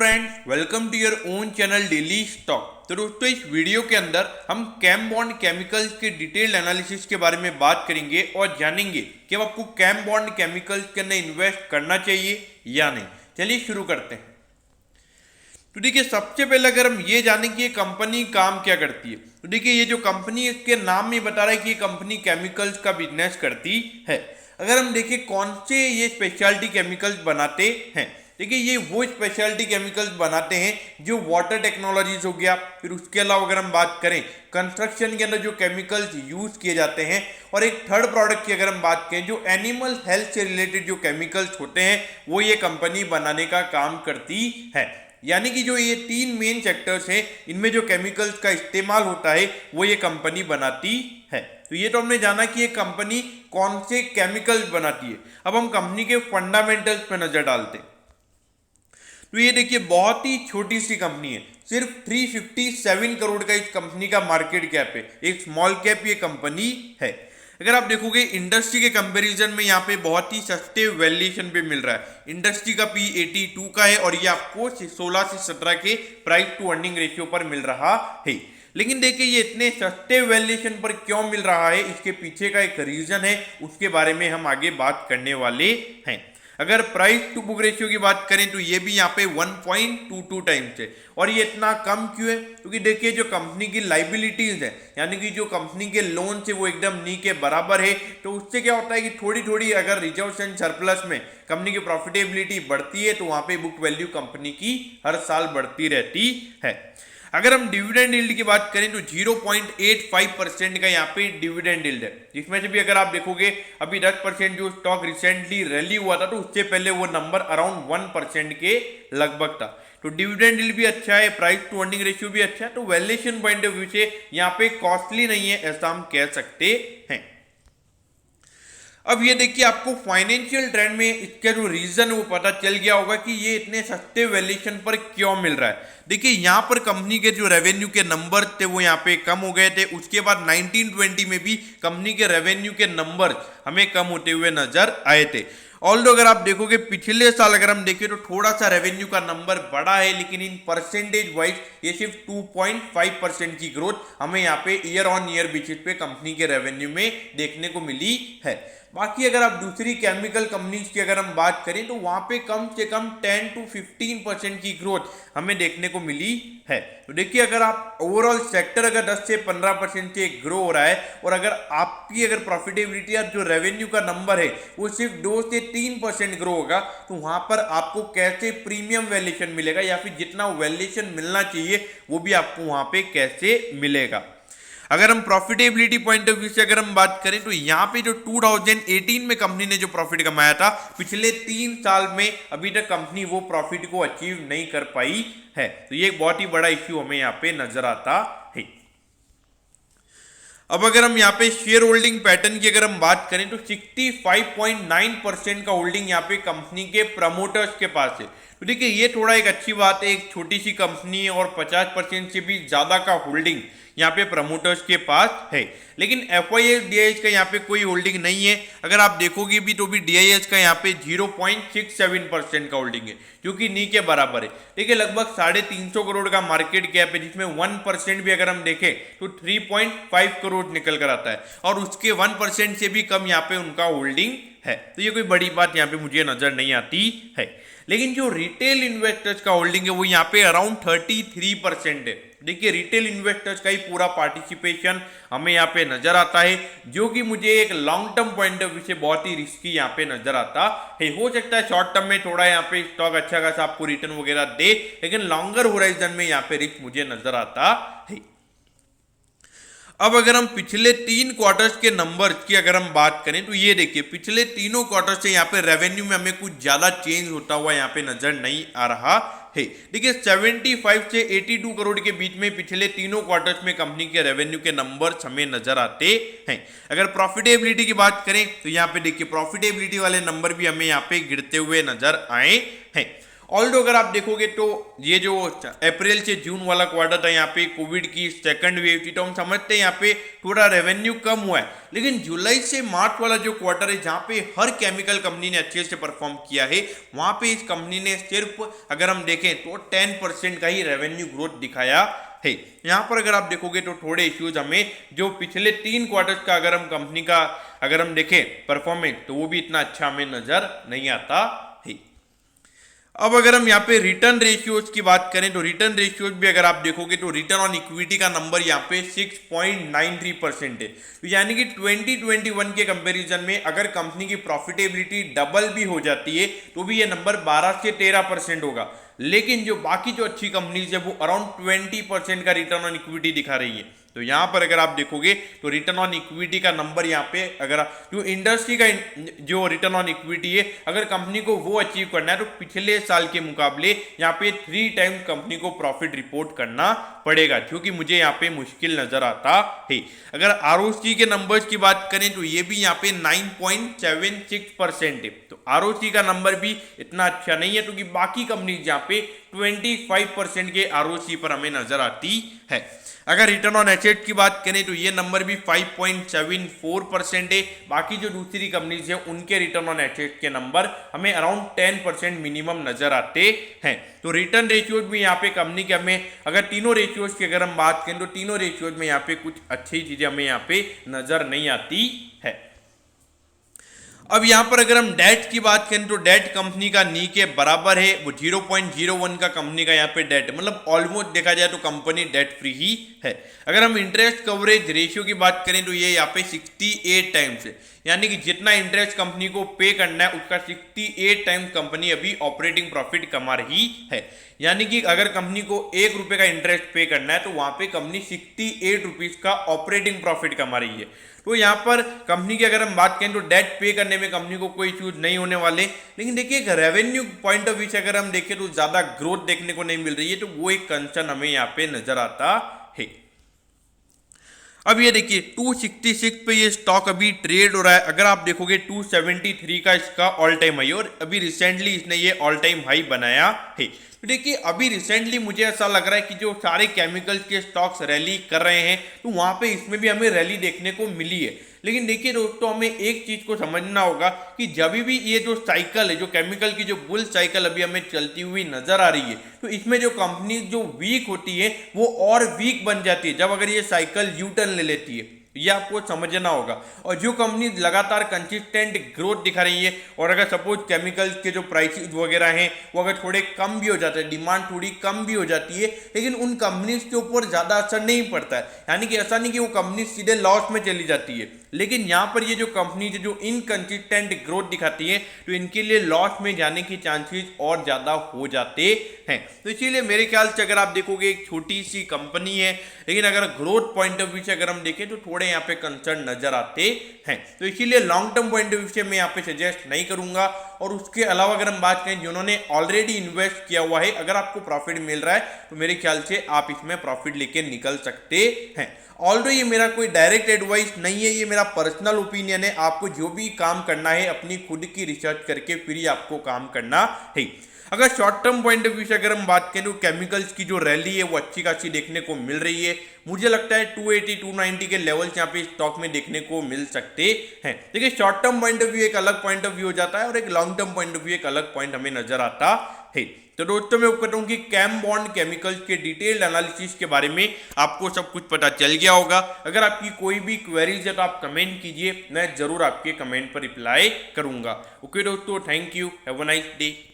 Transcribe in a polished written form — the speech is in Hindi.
Friends, welcome to your own channel daily stock. तो दोस्तों, इस वीडियो के अंदर हम कैम बॉन्ड केमिकल्स के डिटेल्ड एनालिसिस के बारे में बात करेंगे और जानेंगे कि अब आपको कैम बॉन्ड केमिकल्स के अंदर इन्वेस्ट करना चाहिए या नहीं। चलिए शुरू करते हैं। तो देखिए, सबसे पहले अगर हम ये जाने कि ये कंपनी काम क्या करती है, तो देखिए ये जो कंपनी है इसके नाम में बता रहा है कि ये कंपनी केमिकल्स का बिजनेस करती है। अगर हम देखें कौन से ये स्पेशलिटी केमिकल्स बनाते हैं, देखिए ये वो स्पेशलिटी केमिकल्स बनाते हैं जो वाटर टेक्नोलॉजीज हो गया, फिर उसके अलावा अगर हम बात करें कंस्ट्रक्शन के अंदर जो केमिकल्स यूज किए जाते हैं, और एक थर्ड प्रोडक्ट की अगर हम बात करें जो एनिमल हेल्थ से रिलेटेड जो केमिकल्स होते हैं वो ये कंपनी बनाने का काम करती है। यानी कि जो ये तीन मेन सेक्टर्स हैं इनमें जो केमिकल्स का इस्तेमाल होता है वो ये कंपनी बनाती है। तो ये तो हमने जाना कि ये कंपनी कौन से केमिकल्स बनाती है। अब हम कंपनी के फंडामेंटल्स पे नजर डालते हैं। तो ये देखिए बहुत ही छोटी सी कंपनी है, सिर्फ 357 करोड़ का इस कंपनी का मार्केट कैप है, एक स्मॉल कैप ये कंपनी है। अगर आप देखोगे इंडस्ट्री के कंपैरिजन में यहाँ पे बहुत ही सस्ते वैल्यूएशन पे मिल रहा है। इंडस्ट्री का P 82 का है और ये आपको 16 से 17 के प्राइस टू अर्निंग रेशियो पर मिल रहा है। लेकिन देखिए ये इतने सस्ते वैल्यूएशन पर क्यों मिल रहा है, इसके पीछे का एक रीजन है, उसके बारे में हम आगे बात करने वाले हैं। अगर प्राइस टू बुक रेशियो की बात करें तो ये भी यहाँ पे 1.22 टाइम्स है। और ये इतना कम क्यों है? क्योंकि देखिए जो कंपनी की लाइबिलिटीज है, यानी कि जो कंपनी के लोन से वो एकदम नी के बराबर है। तो उससे क्या होता है कि थोड़ी थोड़ी अगर रिजर्व्स एंड सरप्लस में कंपनी की प्रॉफिटेबिलिटी बढ़ती है तो वहां पे बुक वैल्यू कंपनी की हर साल बढ़ती रहती है। अगर हम डिविडेंड यील्ड की बात करें तो 0.85% का यहाँ पे डिविडेंड यील्ड है, जिसमें से भी अगर आप देखोगे अभी 10% जो स्टॉक रिसेंटली रैली हुआ था तो उससे पहले वो नंबर अराउंड 1% के लगभग था। तो डिविडेंड यील्ड भी अच्छा है, प्राइस टू अर्निंग रेशियो भी अच्छा है। तो वैल्यूएशन पॉइंट ऑफ व्यू से यहाँ पे कॉस्टली नहीं है ऐसा हम कह सकते हैं। अब ये देखिए आपको फाइनेंशियल ट्रेंड में इसका जो रीजन है वो पता चल गया होगा कि ये इतने सस्ते वैल्यूएशन पर क्यों मिल रहा है। देखिए यहाँ पर कंपनी के जो रेवेन्यू के नंबर थे वो यहाँ पे कम हो गए थे। उसके बाद 1920 में भी कंपनी के रेवेन्यू के नंबर हमें कम होते हुए नजर आए थे। ऑल्दो अगर आप देखोगे पिछले साल अगर हम देखें तो थोड़ा सा रेवेन्यू का नंबर बढ़ा है, लेकिन इन परसेंटेज वाइज ये सिर्फ 2.5% की ग्रोथ हमें यहाँ पे ईयर ऑन ईयर बेसिस पे कंपनी के रेवेन्यू में देखने को मिली है। बाकी अगर आप दूसरी केमिकल कंपनीज की अगर हम बात करें तो वहां पे कम से कम 10 to 15% की ग्रोथ हमें देखने को मिली है। तो देखिए अगर आप ओवरऑल सेक्टर अगर 10 से 15% से ग्रो हो रहा है और अगर आपकी अगर प्रॉफिटेबिलिटी या जो रेवेन्यू का नंबर है वो सिर्फ 2 से 3% ग्रो होगा, तो वहां पर आपको कैसे प्रीमियम वैल्यूएशन मिलेगा या फिर जितना वैल्यूएशन मिलना चाहिए वो भी आपको वहां पे कैसे मिलेगा। अगर हम प्रॉफिटेबिलिटी पॉइंट ऑफ व्यू से अगर हम बात करें तो यहाँ पे जो 2018 में कंपनी ने जो प्रॉफिट कमाया था, पिछले 3 साल में अभी तक कंपनी वो प्रॉफिट को अचीव नहीं कर पाई है। तो ये एक बहुत ही बड़ा इश्यू हमें यहाँ पे नजर आता है। अब अगर हम यहाँ पे शेयर होल्डिंग पैटर्न की अगर हम बात करें तो 65.9% का होल्डिंग यहाँ पे कंपनी के प्रमोटर्स के पास है। तो देखिए ये थोड़ा एक अच्छी बात है, एक छोटी सी कंपनी है और 50% से भी ज्यादा का होल्डिंग यहाँ पे प्रमोटर्स के पास है। लेकिन FIS DIS का यहाँ पे कोई होल्डिंग नहीं है। अगर आप देखोगे भी तो भी DIS का यहाँ पे 0.67% का होल्डिंग है, जो कि नी के बराबर है। देखिए लगभग 350 करोड़ का मार्केट कैप है, जिसमें 1% भी अगर हम देखें तो 3.5 करोड़ निकल कर आता है, और उसके 1% से भी कम यहाँ पे उनका होल्डिंग है। तो ये कोई बड़ी बात यहाँ पे मुझे नजर नहीं आती है। लेकिन जो रिटेल इन्वेस्टर्स का होल्डिंग है वो यहाँ पे अराउंड 33% है। देखिए रिटेल इन्वेस्टर्स का ही पूरा पार्टिसिपेशन हमें यहाँ पे नजर आता है, जो कि मुझे एक long term point of view से बहुत ही रिस्की यहाँ पे नजर आता है। हो सकता है शॉर्ट टर्म में थोड़ा यहाँ पे स्टॉक अच्छा खासा आपको रिटर्न वगैरह दे, लेकिन लॉन्गर होराइजन में यहाँ पे रिस्क मुझे नजर आता है। अब अगर हम पिछले 3 क्वार्टर्स के नंबर की अगर हम बात करें तो ये देखिए पिछले तीनों क्वार्टर से यहाँ पे रेवेन्यू में हमें कुछ ज्यादा चेंज होता हुआ यहाँ पे नजर नहीं आ रहा है। देखिए 75 से 82 करोड़ के बीच में पिछले तीनों क्वार्टर्स में कंपनी के रेवेन्यू के नंबर्स हमें नजर आते हैं। अगर प्रॉफिटेबिलिटी की बात करें तो यहाँ पे देखिए प्रॉफिटेबिलिटी वाले नंबर भी हमें यहाँ पे गिरते हुए नजर आए हैं। ऑल्दो अगर आप देखोगे तो ये जो अप्रैल से जून वाला क्वार्टर था, यहाँ पे कोविड की सेकंड वेव थी, तो हम समझते हैं यहाँ पे थोड़ा रेवेन्यू कम हुआ है। लेकिन जुलाई से मार्च वाला जो क्वार्टर है, जहाँ पे हर केमिकल कंपनी ने अच्छे से परफॉर्म किया है, वहाँ पे इस कंपनी ने सिर्फ अगर हम देखें तो 10% का ही रेवेन्यू ग्रोथ दिखाया है। यहाँ पर अगर आप देखोगे तो थोड़े इश्यूज हमें जो पिछले 3 क्वार्टर्स का अगर हम कंपनी का अगर हम देखें परफॉर्मेंस, तो वो भी इतना अच्छा हमें नजर नहीं आता है। अब अगर हम यहाँ पे रिटर्न रेशियोज की बात करें तो रिटर्न रेशियोज भी अगर आप देखोगे तो रिटर्न ऑन इक्विटी का नंबर यहाँ पे 6.93% है। तो यानी कि 2021 के कंपैरिजन में अगर कंपनी की प्रॉफिटेबिलिटी डबल भी हो जाती है तो भी ये नंबर 12 से 13% होगा। लेकिन जो बाकी जो अच्छी कंपनीज है वो अराउंड 20% का रिटर्न ऑन इक्विटी दिखा रही है। तो यहाँ पर अगर आप देखोगे तो रिटर्न ऑन इक्विटी का नंबर यहाँ पे अगर जो इंडस्ट्री का जो रिटर्न ऑन इक्विटी है, अगर कंपनी को वो अचीव करना है तो पिछले साल के मुकाबले यहाँ पे 3 टाइम्स कंपनी को प्रॉफिट रिपोर्ट करना पड़ेगा, क्योंकि मुझे यहाँ पे मुश्किल नजर आता है। अगर आरओसी के नंबर्स की बात करें तो ये भी यहाँ पे 9.76% है। तो आरओसी का नंबर भी इतना अच्छा नहीं है, क्योंकि बाकी कंपनी यहाँ पे 25% के आरओसी पर हमें नजर आती है। अगर रिटर्न ऑन एसेट की बात करें तो ये नंबर भी 5.74% है। बाकी जो दूसरी कंपनीज है उनके रिटर्न ऑन एसेट के नंबर हमें अराउंड 10% मिनिमम नजर आते हैं। तो रिटर्न रेशियोज भी यहाँ पे कंपनी के हमें अगर तीनों रेशियोज की अगर हम बात करें तो तीनों रेशियोज में यहाँ पे कुछ अच्छी चीजें हमें यहाँ पे नजर नहीं आती है। अब यहाँ पर अगर हम डेट की बात करें तो डेट कंपनी का नी के बराबर है, वो 0.01 का कंपनी का यहाँ पे डेट, मतलब ऑलमोस्ट देखा जाए तो कंपनी डेट फ्री ही है। अगर हम इंटरेस्ट कवरेज रेशियो की बात करें तो ये यहाँ पे 68 टाइम्स है, यानी कि जितना इंटरेस्ट कंपनी को पे करना है उसका 68 टाइम्स कंपनी अभी ऑपरेटिंग प्रॉफिट कमा रही है। यानी कि अगर कंपनी को 1 रुपए का इंटरेस्ट पे करना है तो वहां पे कंपनी 68 रुपीज का ऑपरेटिंग प्रॉफिट कमा रही है। तो यहाँ पर कंपनी की अगर हम बात करें तो डेट पे करने में कंपनी को कोई इश्यूज नहीं होने वाले। लेकिन देखिए एक रेवेन्यू पॉइंट ऑफ व्यू से अगर हम देखें तो ज्यादा ग्रोथ देखने को नहीं मिल रही है, तो वो एक कंसर्न हमें यहाँ पे नजर आता है। अब ये देखिए 266 पे ये स्टॉक अभी ट्रेड हो रहा है। अगर आप देखोगे 273 का इसका ऑल टाइम हाई, और अभी रिसेंटली इसने ये ऑल टाइम हाई बनाया है। तो देखिए अभी रिसेंटली मुझे ऐसा लग रहा है कि जो सारे केमिकल्स के स्टॉक्स रैली कर रहे हैं तो वहां पे इसमें भी हमें रैली देखने को मिली है। लेकिन देखिए दोस्तों, हमें एक चीज को समझना होगा कि जब भी ये जो साइकिल है, जो केमिकल की जो बुल साइकिल अभी हमें चलती हुई नजर आ रही है, तो इसमें जो कंपनी जो वीक होती है वो और वीक बन जाती है जब अगर ये साइकिल यू टर्न ले लेती है। ये आपको समझना होगा। और जो कंपनी लगातार कंसिस्टेंट ग्रोथ दिखा रही है, और अगर सपोज केमिकल्स के जो प्राइसेस वगैरह हैं वो अगर थोड़े कम भी हो जाते हैं, डिमांड थोड़ी कम भी हो जाती है, लेकिन उन कंपनीज के ऊपर ज़्यादा असर नहीं पड़ता है। यानी कि ऐसा नहीं कि वो कंपनी सीधे लॉस में चली जाती है। लेकिन यहाँ पर ये जो कंपनी जो इनकंसिस्टेंट ग्रोथ दिखाती है तो इनके लिए लॉस में जाने की चांसेस और ज़्यादा हो जाते हैं। तो इसीलिए मेरे ख्याल से अगर आप देखोगे एक छोटी सी कंपनी है, लेकिन अगर ग्रोथ पॉइंट ऑफ व्यू से अगर हम देखें तो थोड़े यहाँ पे कंसर्न नजर आते हैं। तो इसीलिए long term point of view से मैं यहाँ पे सजेस्ट नहीं करूंगा। और उसके अलावा अगर हम बात करें जिन्होंने ऑलरेडी इन्वेस्ट किया हुआ है, अगर आपको प्रॉफिट मिल रहा है तो मेरे ख्याल से आप इसमें प्रॉफिट लेके निकल सकते हैं। ऑल्दो ये मेरा कोई डायरेक्ट एडवाइस नहीं है, ये मेरा पर्सनल ओपिनियन है। आपको जो भी काम करना है अपनी खुद की रिसर्च करके फिर ही आपको काम करना है। अगर short term point of view से अगर हम बात करें तो केमिकल्स की जो रैली है वो अच्छी खासी देखने को मिल रही है। मुझे लगता है 280 290 के लेवल्स यहाँ पे स्टॉक में देखने को मिल सकते हैं। देखिए short term point of view एक अलग पॉइंट ऑफ व्यू हो जाता है, और एक long term point of view एक अलग पॉइंट हमें नजर आता है। तो दोस्तों मैं कहता हूँ कि कैम बॉन्ड केमिकल्स के डिटेल्ड एनालिसिस के बारे में आपको सब कुछ पता चल गया होगा। अगर आपकी कोई भी क्वेरीज है तो आप कमेंट कीजिए, मैं जरूर आपके कमेंट पर रिप्लाई करूंगा। ओके दोस्तों, thank you, have a nice day.